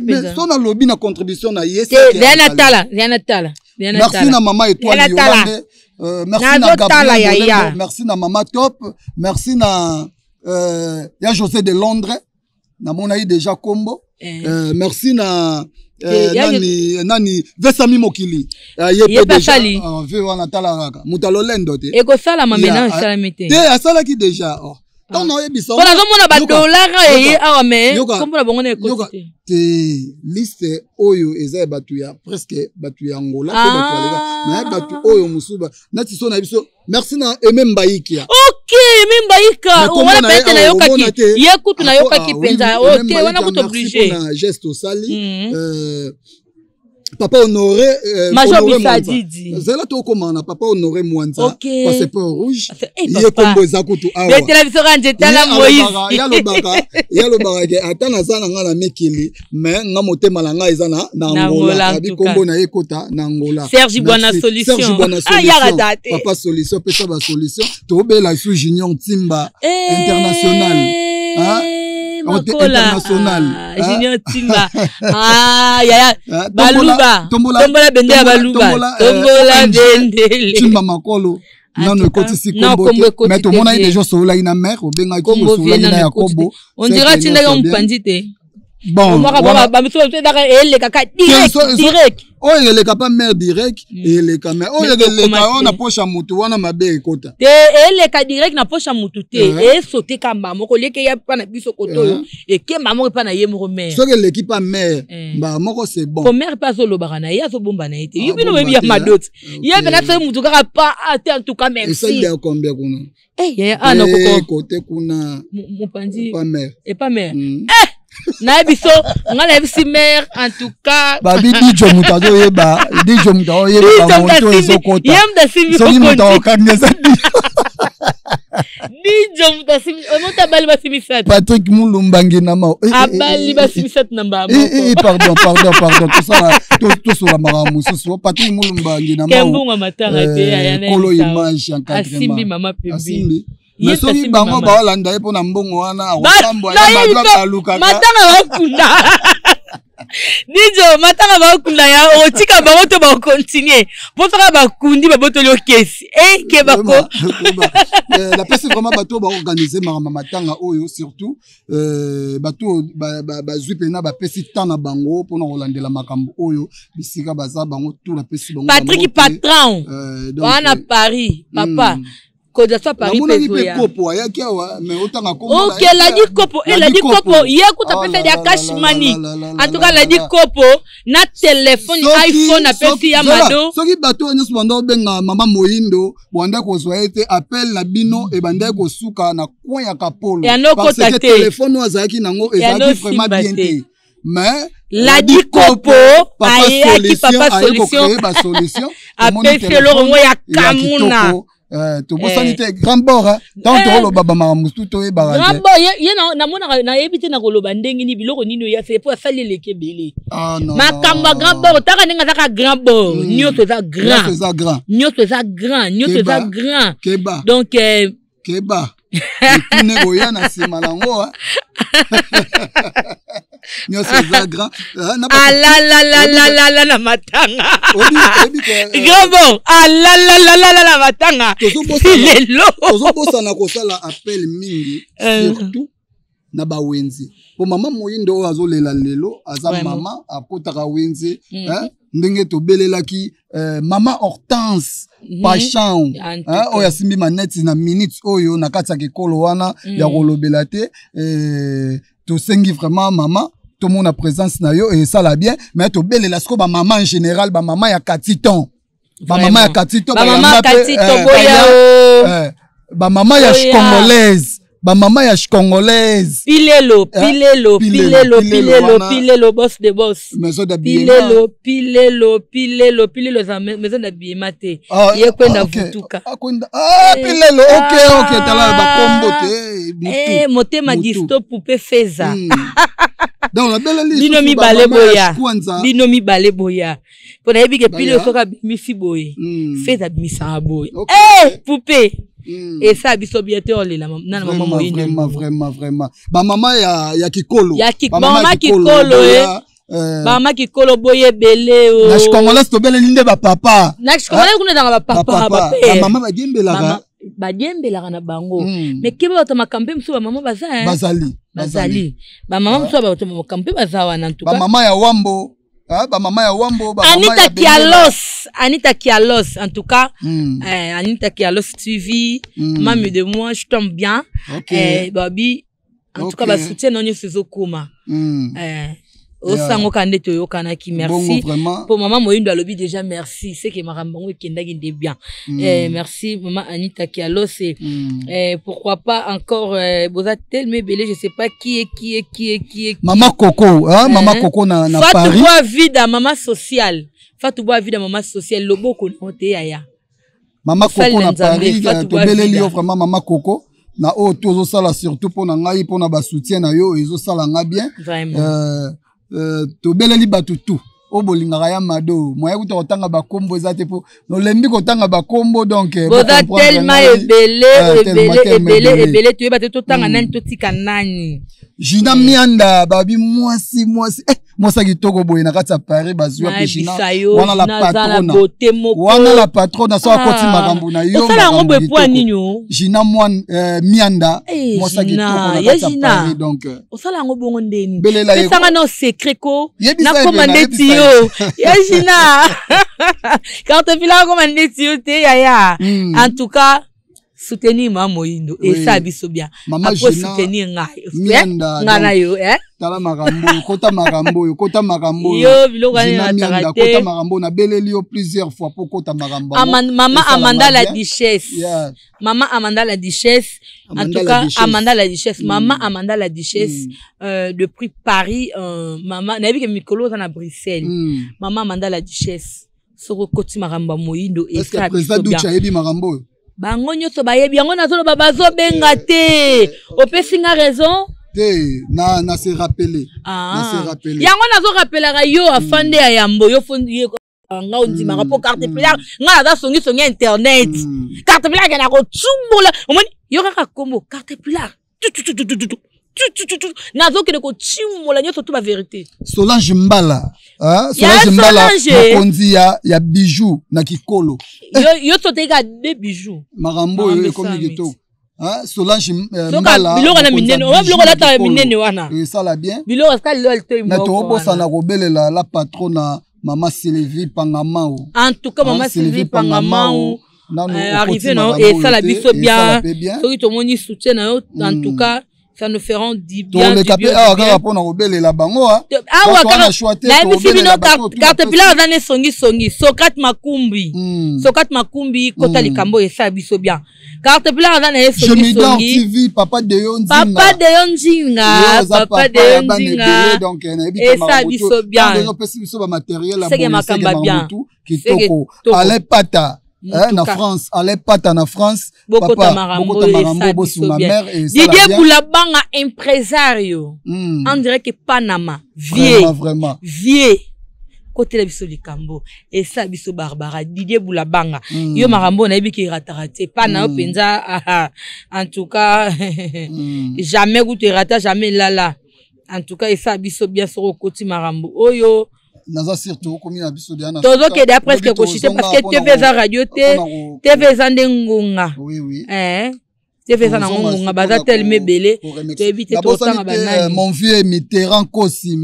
mais son a lobby na contribution na yesi merci na maman étoile Yolande merci na Gabriel merci na maman Top merci na ya José de Londres na mona yi déjà combo merci na nani Vesami Mokili ye déjà ve wana tala kaka mutalolendo te eko sala mamena sala mete te asala ki déjà non non yebisa bona zomona ba dollar ye awa me kombo na bongo na ekoti te liste oyo eza batu ya presque batu ya Angola pe batu alega mais batu oyo musuba nati so na biso merci na Emembaiki Aimé Mbaïka wana pete na yokaki ye kutu na yokaki penza wana kutu obligé na geste au sali Papa Honoré Major Bisadidi zela to komana Papa Honoré Mwanza passeport rouge ye kombo za kutu awa de télévision ranje tala Moïse ya lobaka ke atana sana ngana mekili mais nga motema la nga eza na Angola abi kombo na ekota na Angola Serge Buana solution Papa solution pesa ba solution to bela sous Junior Timba international international Junior Timba yaya Baluba tombola bende ya Baluba tombola bende Timba makolo nano ekoti si kombo mais to mona déjà sola ina mère obenga ki sola ina Yakobo on dira tinda yo mpandi te bon ba miso te daka ele kaka direct oyo eleka pa mère direct eleka mais oyo eleka on a poche mutu wana mabe ekota te eleka direct na poche mutu te e sauter kamba moko leke ya pa na biso koto e ke mama pa na ye moko mère so que l'équipe pas mère ba moko c'est bon ko mère pas solo bana ya so bomba na ite yibino webi ya madot ye bena so mutu kaka pa ate en tout cas merci et ça il y a combien kuna ya ana côté kuna mopandi pas mère et pas mère na biso ngala bisi mère en tout cas babi dijo mutado yeba dijo mutado yeba monto ezokota yemda simi so mutado kangeza dijo mutasi monta bali basimi sat Patrick Mulumbangi na ma abali basimi sat namba pardon tout sur la maramu so Patrick Mulumbangi na ma kembunga matanga te yana kolo image en quatrième asimbi mama pembe mais soki bango baolanda ye mpona mbongo wana akosambwa ya badwa kalukaka matanga bakunda dijo matanga bakunda ya otika bango to bakontinue mpo soka bakundi babotoli okesi ke bako napesi vraiment bato baorganize makambo matanga oyo surtout bato bazwi mpena bapesi temps na bango mpona kolandela makambo oyo bisika baza bango to napesi bango Patrick Patron wana Paris papa Koda soit Paris pezoya. Kopo ya kiawa mais otanga kombo. OK, la di kopo, la di kopo, yekuta pesa ya cash money. En tout cas la di kopo na téléphone iPhone apesi ya mado. Soki bato nyos banda benga mama Moyindo, banda ko zoete appel na bino e banda ko suka na coin ya Kapolo. Parce que téléphone wazaki nango ezaki vraiment bien. Mais la di kopo ayaki papa solution. Apesi lo mo ya Kamuna. To bosanite grand bord tant to lo baba mamustu to e barage grand bord ye na mona na ebite na koloba ndenge ni biloko nino ya c'est pour saler les kebele makamba grand bord taka ninga taka grand bord nyoto za grand keba donc keba tune boya na sima nango nyoso za grand la matanga grand la matanga lelo tozobosa na kosala appel mingi surtout na bawenzi po mama Moyindo azolela lelo aza mama akotaka wenzi ndenge tobelelaki mama Hortense Pachan oyo asimbi maneti na minutes oyo na kati ya kekolo wana ya kolobela te tosengi vraiment mama tomona présence na yo et ça la bien mais tobelela siko ba mama en général ba mama ya Katiton ba mama ya Katiton ba mama Katiton boya ba mama ya congolaise ba mama ya congolaise pilelo boss de boss pilelo za maison d'habillement te ye kwenda vutuka pilelo ok tala ba kombo te motema gisto poupe feza donc la belle liste bino mi bale boya pona yebi ke pilelo soka bimisi boye feza bimisa boye poupe et ça biso bientôt on la nana maman moyinde vraiment ba mama ya kikolo mama kikolo boye belé o na congolais to bele ninde ba papa na congolais kuna dans ba papa ba mama ba diembelaka na bango mais keba bato makampe mso ba mama bazali ba mama mso ba bato makampe bazawa na ntuka ba mama ya wambo ba mama ya wambo ba Anita Kialos en tout cas Anita Kialos TV mami de moi je tombe bien babi en tout cas ba soutien non sezo kuma osango kande to yokana ki merci pour maman Moyindo alobi déjà merci c'est que marambango ekendaki de bien merci maman Anita Kialos pourquoi pas encore boza tellement belé je sais pas qui est maman Coco maman Coco na Paris Fatou boa vida maman sociale Fatou boa vida maman sociale loboko note yaya maman Coco na Paris to beleli vraiment maman Coco na o tozo sala surtout pour na ngai pour na ba soutien na yo ezo sala nga bien to beleli batutu o bolingaka ya mado moya kuta kotanga bakombo eza te po no lembi kotanga bakombo donc boza tellement ebele tu yeba te totanga nani totika nani Gina Mianda babi mwasi mwasa kitoko boye na kati ya Paris bazwa pe Gina wana la patrona so akoti makambo na yo osala ngombe po nini Gina Mianda mwasa kitoko na kati ya Paris donc osala ngombe bongo ndeni pesanga na secret ko na commande tio ya Gina carte fila commande tio te ya en tout cas soutenir Maman Moyindo et ça biso bien après soutenir ngana yo tala makambo kota makambo yo biloko na tarate kota makambo na beleli yo plusieurs fois pour kota makambo maman Amanda la duchesse maman Amanda la duchesse en tout cas Amanda la duchesse maman Amanda la duchesse depuis Paris maman na bi ke mikolo na Bruxelles maman Amanda la duchesse soko koti makambo Moyindo et ça biso bien bango nyonso bayebi yango nazoloba bazobenga te opesinga raison te na se rappeler yango nazorapelaka yo afande ya yambo yo fondi nga ondimaka po carte pilar nga naza songisongi internet carte pilar kena kotsumbola omoni yo kaka kombo carte pilar nazokende kotsumbola nyonso to ba vérité Solange Mbala mokonzi ya bijou na kikolo yo toteka de bijou makambo yo ekomi kitoko Solange Mbala biloko na minene wa biloko la ta minene wana ça la bien biloko ska lo alto na to bosa na kobelela la patrona maman Sylvie Pangamao en tout cas maman Sylvie Pangamao arrivé non et ça la biso bien soki to moni soutien na yo en tout cas ça nous feront du bien du bien pour nous rebeller la bango carte pilar dans songi Socrate Makumbi kota likambo et ça biso bien carte pilar dans songi papa de Yonzinga donc et ça biso bien c'est que makamba bien kitoko ale pata na France, allez pas na France. Bokota Marambo ma mère et ça. Didier Boulabanga impresario. On dirait que Panama vraiment vieux. Côté la biso likambo et ça biso Barbara Didier Boulabanga. Yo Marambo na yebi ki ratarate pas na penza en tout cas jamais goûté rata jamais lala. En tout cas et ça biso bien sur côté Marambo. Oyo naza surtout comme na biso diana tozo ke da presque kochite parce que TV za radio te TV za ndengunga oui TV ça na ngonga baza tellement belé to éviter to tanga banani mon vieux Mitterrand Kosi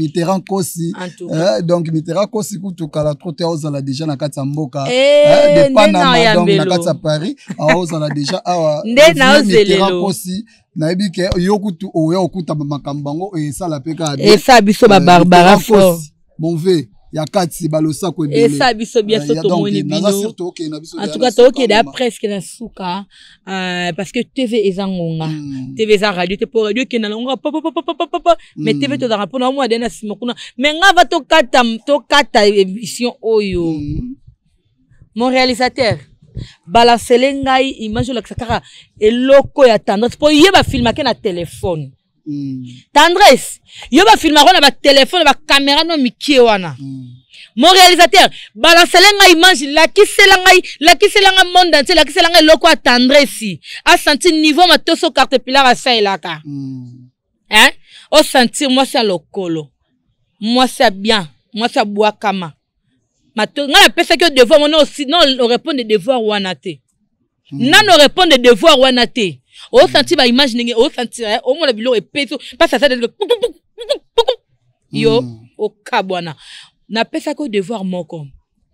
donc Mitterrand Kosi kutukala trote ozala déjà na kati ya mboka de Panama donc na kati ya Paris ozala déjà awa Mitterrand Kosi na ebike yokutu oya okuta makambango et ça la peka et ça biso ba Barbara fort mon vieux ya kati balosa ko et ça biso bien soto moni bino en tout cas to ok da presque na suka parce que TV ezangonga TV za radio te pour radio ke na longa papa mais TV to da rapona mo adena simokuna mais nga va to kata émission oyo mon réalisateur balancer ngai image la kaka eloko ya tendance pour yeba filma ke na téléphone tendresse yo ba filma na ba téléphone ba caméra no mikie wana mon réalisateur balancelenga image la kiselanga monde entier la kiselanga loko a tendresse a sentir niveau matoso caterpillar a ça elaka hein au sentir moi c'est lokolo moi c'est bien moi c'est boakama mato nga la pesa que devoir mon aussi non on répond des devoirs wanate non on répond des devoirs wanate au sentir ba image ninge au sentir au moins la bilo et peso pas ça yo au kabwana na pesa ko devoir moko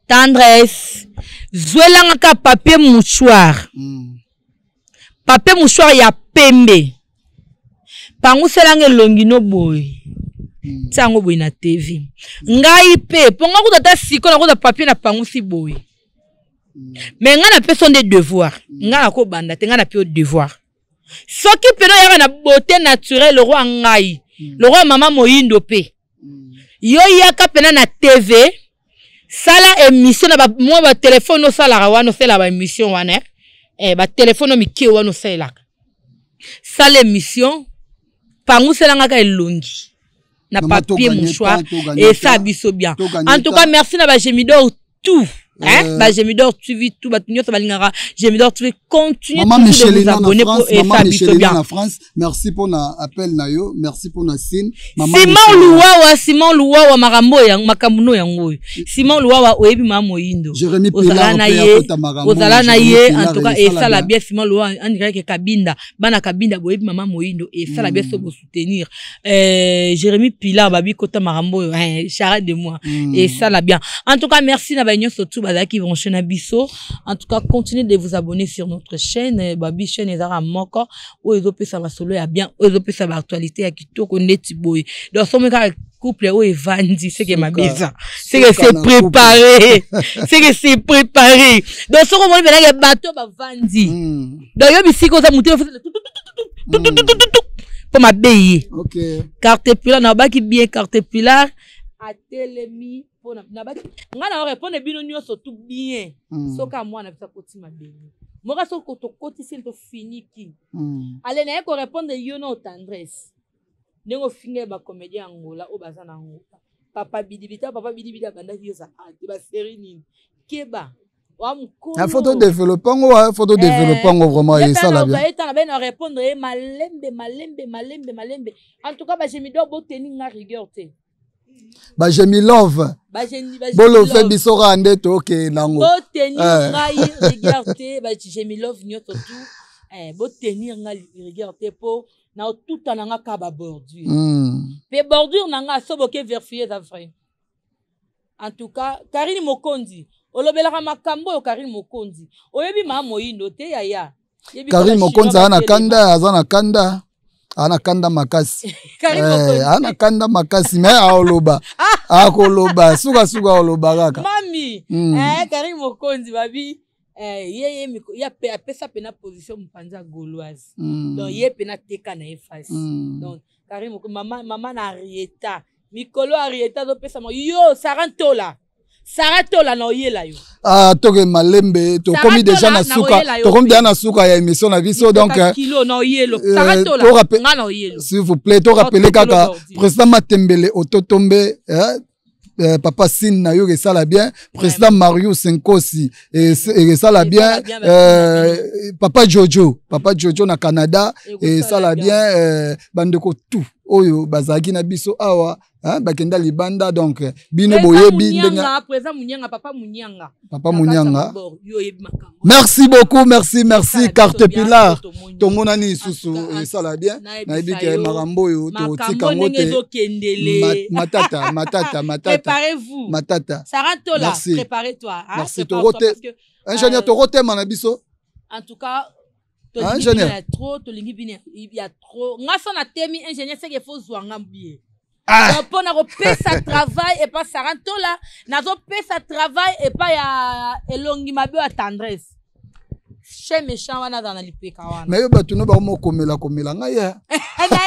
tendresse zwelanga ka papier mouchoir ya pembe pangu selange longino boy tango boy na TV ngai pe ponga ko tata siko na ko papier na pangu si boy mais nga na pesa de devoir nga na ko banda te nga na pe devoir soki peno yaka na beauté naturelle le roi ngai le roi maman Moyindo pe yo yaka pena na TV sala émission na moi ba téléphone no sala wana sala ba émission wana ba téléphone mi ki wana sala sala émission pangu sala ngaka elongi na papier mouchoir et ça biso bien en tout cas merci na ba Gemidor tout bah Gemidor tu vis tout batunyo ça balingara Gemidor tu continuer de vous abonner pour et ça biso bien en France merci pour na appel na yo merci pour na signe Simon Luwawa makambo ya makamuno yango Simon Luwawa oyebi mama Moyindo ozala na ye en tout cas et ça la bien Simon Luwawa on dirait que Kabinda bana Kabinda oyebi mama Moyindo et ça la bien se soutenir Jérémy Pilar babi kota makambo charade de moi et ça la bien en tout cas merci na banyo surtout qui vont chez Nabiso. En tout cas, continuez de vous abonner sur notre chaîne. Babi chaîne Ezara Moko. Où ils ont pu savoir solo et bien. Où ils ont pu savoir actualité à qui tout connaît Tiboy. Donc, son couple où est Vandi. C'est que ma bise. C'est que c'est préparé. C'est que c'est préparé. Donc, son moment, il y a un bateau, bah, Vandi. Donc, il y a un bici comme ça, mouté. Pour ma baie. Ok. Carte Pilar, n'a pas qui bien carte Pilar. A Télémi. nga na répondre bino nyonso tout bien soka mwana bisa kotima beni moka soko to kotisi to finiki ale na ko répondre yo no tendresse nengo finge ba comédien ngola o bazana ngola papa bidibita banda yo za ati ba série nini keba la photo développant vraiment et ça la bien eta na ben répondre malembe en tout cas ba Gemidor bo tenir nga rigueur te bah j'ai mis love bolo fait bisora ande to ke nango bo tenir ngai regarder bah j'ai mis love nyoto tout bo tenir ngai regarder po na tout ananga ka ba bordure pe bordure nanga soboke vérifier ça vrai en tout cas Karine Mokondi olobelaka makambo yo Karine Mokondi oyebi mama Moyindo te yaya Karine Mokondi azana kanda ana kanda makasi ana kanda makasi mais aoloba akoloba suka oloba kaka mami Karine Mokondi babi ye ya pesa pena position mpanza gauloise donc ye pena teka na efasi donc Karine Mokondi mama na Arieta mikolo Arieta do pesa mo yo sarantola na oyela yo toke malembe to komi déjà na suka to komi déjà na suka ya émission na biso donc kilo na oyelo sarantola nga na oyelo s'il vous plaît to rappeler kaka président Matembele ototombe papa Sine na yo ça la bien président Mario Senkosi et ça la bien papa Jojo na Canada et ça la bien bandeko tout oyo bazaki na biso awa bakenda libanda donc bino boyebi ndenga présent munyanga papa munyanga merci beaucoup merci carte pilar tomona ni susu ça la bien na yebi ke marambo yo to tika ngote matata préparez-vous matata Sarah Tola préparez-toi merci torote ingénieur torote manabiso en tout cas ingénieur il y a trop ngasa na temi ingénieur c'est qu'il faut zwanga bien pour na repesa travail et pas Sarah Tola na zo pesa travail et pas ya elongi mabe ya tendresse chez méchant wana dans lipeka wana mais yo batu no ba mo komela ngaya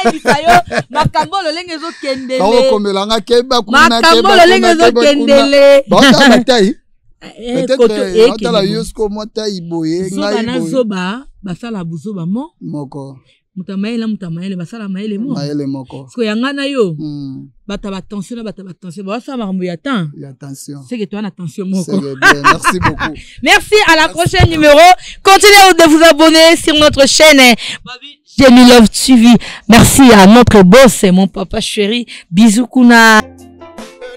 na bisayo makambo lolenge zo kendele ba komela ngake ba kuna ke makambo lolenge zo kendele ba batai peut-être dans la yusko mota iboye ngai na zoba basala buzoba moko mutamaele basala maele moko parce que yangana yo bata ba tension ba ça makambo ya temps attention c'est que toi attention moko merci beaucoup merci à la prochaine numéro continuez de vous abonner sur notre chaîne Jemmy Love TV. Merci à notre boss mon papa chéri, bisous kuna. Elle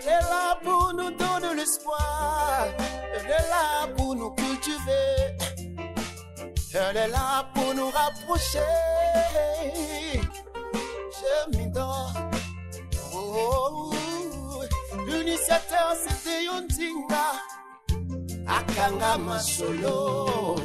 est là pour nous donner l'espoir, elle est là pour nous cultiver, elle est là pour nous rapprocher. Je m'idore. L'initiateur c'était Yontinga Akanga Masolo.